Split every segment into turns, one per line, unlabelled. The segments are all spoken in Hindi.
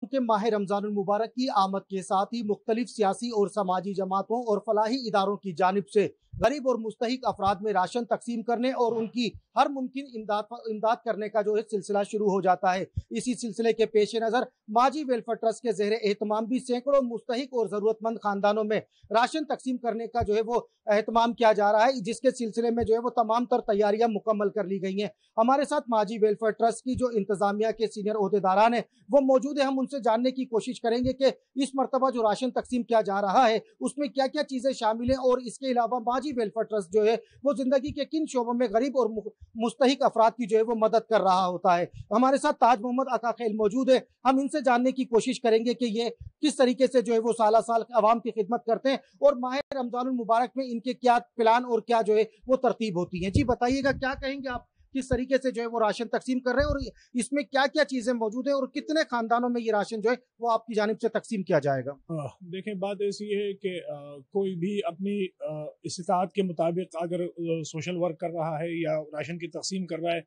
के माह रमजानुल मुबारक की आमद के साथ ही मुख्तलिफ सियासी और समाजी जमातों और फलाही इदारों की जानिब से गरीब और मुस्तहिक अफराद में राशन तकसीम करने और उनकी हर मुमकिन इमदाद करने का जो है सिलसिला शुरू हो जाता है। इसी सिलसिले के पेश नज़र माजी वेलफेयर ट्रस्ट के ज़ेरे एहतमाम भी सैकड़ों मुस्तहिक और ज़रूरतमंद खानदानों में राशन तकसीम करने का जो है वो एहतमाम किया जा रहा है, जिसके सिलसिले में जो है वो तमाम तर तैयारियां मुकम्मल कर ली गई हैं। हमारे साथ माजी वेलफेयर ट्रस्ट की जो इंतजामिया के सीनियर ओहदेदारान हैं वो मौजूद है। हम उनसे जानने की कोशिश करेंगे कि इस मरतबा जो राशन तकसीम किया जा रहा है उसमें क्या क्या चीजें शामिल हैं और इसके अलावा माजी वेलफेयर ट्रस्ट जो है वो जिंदगी के किन शोबों में गरीब और मुस्तहिक अफराद की जो है वो मदद कर रहा होता है। हमारे साथ ताज मोहम्मद अका खेल मौजूद है। हम इनसे जानने की कोशिश करेंगे कि ये किस तरीके से जो है वो साला साल अवाम की खिदमत करते हैं और माह रमजानुल मुबारक में इनके क्या प्लान और क्या जो है वो तरतीब होती है। जी बताइएगा, क्या कहेंगे आप, किस तरीके से जो है वो राशन तकसीम कर रहे हैं और इसमें क्या क्या चीजें मौजूद है और कितने खानदानों में ये राशन जो है वो आपकी जानिब से तकसीम किया जाएगा?
देखें, बात ऐसी है कि कोई भी अपनी इस्तात के मुताबिक अगर सोशल वर्क कर रहा है या राशन की तकसीम कर रहा है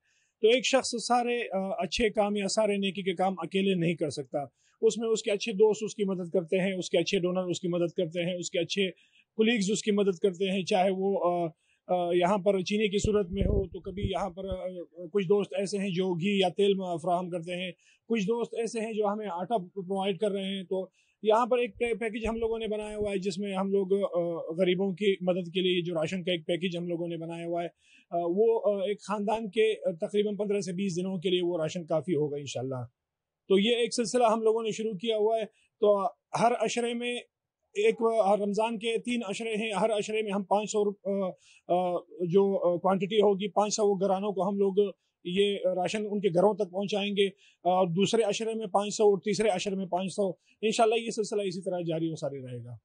तो एक शख्स सारे अच्छे काम या सारे नेकी के काम अकेले नहीं कर सकता। उसमें उसके अच्छे दोस्त उसकी मदद करते हैं, उसके अच्छे डोनर उसकी मदद करते हैं, उसके अच्छे कुलीग्स उसकी मदद करते हैं, चाहे वो यहाँ पर चीनी की सूरत में हो तो कभी यहाँ पर कुछ दोस्त ऐसे हैं जो घी या तेल फराहम करते हैं, कुछ दोस्त ऐसे हैं जो हमें आटा प्रोवाइड कर रहे हैं। तो यहाँ पर एक पैकेज हम लोगों ने बनाया हुआ है जिसमें हम लोग गरीबों की मदद के लिए जो राशन का एक पैकेज हम लोगों ने बनाया हुआ है वो एक ख़ानदान के तकरीबन 15 से 20 दिनों के लिए वो राशन काफ़ी होगा इंशाल्लाह। तो ये एक सिलसिला हम लोगों ने शुरू किया हुआ है। तो हर अशरे में एक रमज़ान के 3 अशरे हैं, हर अशरे में हम 500 जो क्वांटिटी होगी 500 घरानों को हम लोग ये राशन उनके घरों तक पहुंचाएंगे। दूसरे अशरे में 500 और तीसरे अशरे में 500। इंशाल्लाह ये सिलसिला इसी तरह जारी और सारी रहेगा।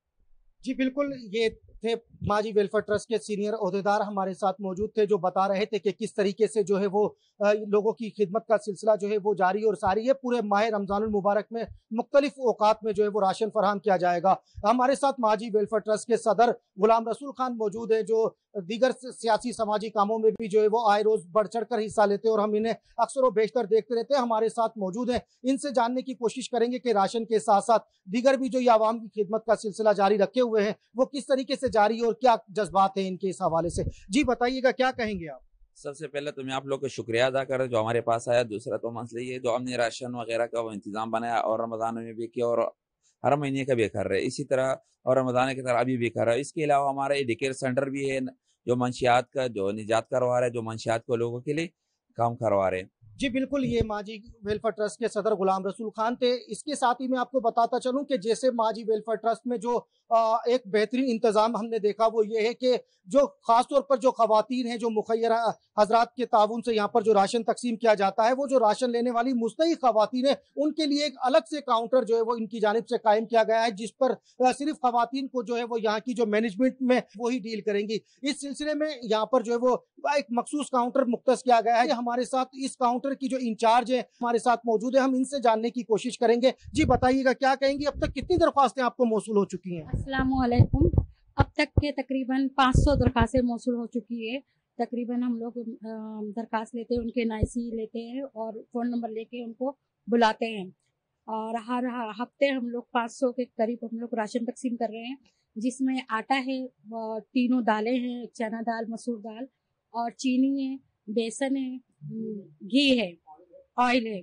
जी बिल्कुल, ये थे माजी वेलफेयर ट्रस्ट के सीनियर ओहदेदार हमारे साथ मौजूद थे जो बता रहे थे कि किस तरीके से जो है वो लोगों की खिदमत का सिलसिला जो है वो जारी और सारी है। पूरे माह रमजानुल मुबारक में मुख्तलिफ औकात में जो है वो राशन फराहम किया जाएगा। हमारे साथ माजी वेलफेयर ट्रस्ट के सदर गुलाम रसूल खान मौजूद है जो दीगर सियासी समाजी कामों में भी जो है वो आए रोज बढ़ चढ़ कर हिस्सा लेते हैं और हम इन्हें अक्सर व बेशतर देखते रहते हैं। हमारे साथ मौजूद हैं, इनसे जानने की कोशिश करेंगे कि राशन के साथ साथ दीगर भी जो ये आवाम की खिदमत का सिलसिला जारी रखे हुए हैं वो किस तरीके से जारी और क्या जज्बात हैं इनके इस हवाले से। जी बताइएगा, क्या कहेंगे आप?
सबसे पहले तो मैं आप लोग का शुक्रिया अदा कर जो हमारे पास आया। दूसरा तो मसला ये जो हमने राशन वगैरह का वो इंतजाम बनाया और रमज़ान में भी किया और हर महीने का भी कर रहे हैं इसी तरह और रमज़ान की तरह अभी भी कर रहा है। इसके अलावा हमारा ये डिकेयर सेंटर भी है जो मंशियात का जो निजात करवा रहा है, जो मंशियात को लोगों के लिए काम करवा रहे हैं।
जी बिल्कुल, ये माजी वेलफेयर ट्रस्ट के सदर गुलाम रसूल खान थे। इसके साथ ही मैं आपको बताता चलूं कि जैसे माजी वेलफेयर ट्रस्ट में जो एक बेहतरीन इंतजाम हमने देखा वो ये है कि जो खासतौर पर जो खवातीन हैं जो मुखय्यर हजरात के ताउन से यहाँ पर जो राशन तकसीम किया जाता है वो जो राशन लेने वाली मुस्तहिक खवातीन है उनके लिए एक अलग से काउंटर जो है वो इनकी जानिब से कायम किया गया है जिस पर सिर्फ खवातीन को जो है वो यहाँ की जो मैनेजमेंट में वही डील करेंगी। इस सिलसिले में यहाँ पर जो है वो एक मखसूस काउंटर मुख्तस किया गया है। हमारे साथ इस काउंटर की जो इंचार्ज है हमारे साथ मौजूद है, हम इनसे जानने की कोशिश करेंगे। जी बताइएगा, क्या कहेंगी, अब तक कितनी दरख्वास्तें आपको मौसूल हो चुकी हैं?
अस्सलामु अलैकुम। अब तक के तकरीबन 500 दरख्वास्तें मौसूल हो चुकी है। तकरीबन हम लोग दरख्वास्त लेते हैं, उनके नाइसी लेते हैं और फ़ोन नंबर लेके उनको बुलाते हैं और हर हफ्ते हम लोग 500 के करीब हम लोग राशन तकसीम कर रहे हैं जिसमें आटा है, 3 दालें हैं, चना दाल, मसूर दाल और चीनी है, बेसन है, घी है, ऑयल है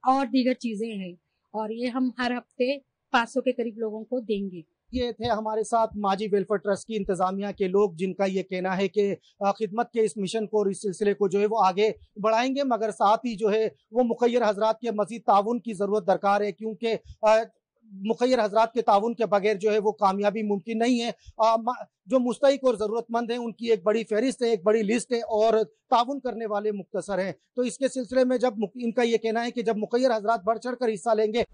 और दीगर चीज़ें हैं और ये हम हर हफ्ते 500 के करीब लोगों को देंगे।
ये थे हमारे साथ माजी वेलफेयर ट्रस्ट की इंतजामिया के लोग जिनका ये कहना है कि खिदमत के इस मिशन को और इस सिलसिले को जो है वो आगे बढ़ाएंगे, मगर साथ ही जो है वो मुखय्यर हजरात के मजीद ताउन की ज़रूरत दरकार है क्योंकि मुखय्यर हजरात के ताउन के बगैर जो है वो कामयाबी मुमकिन नहीं है। जो मुस्तहिक और ज़रूरतमंद हैं उनकी एक बड़ी फहरिस्त है, एक बड़ी लिस्ट है और ताउन करने वाले मुख्तसर हैं। तो इसके सिलसिले में जब इनका ये कहना है कि जब मुखय्यर हजरात बढ़ चढ़ कर हिस्सा लेंगे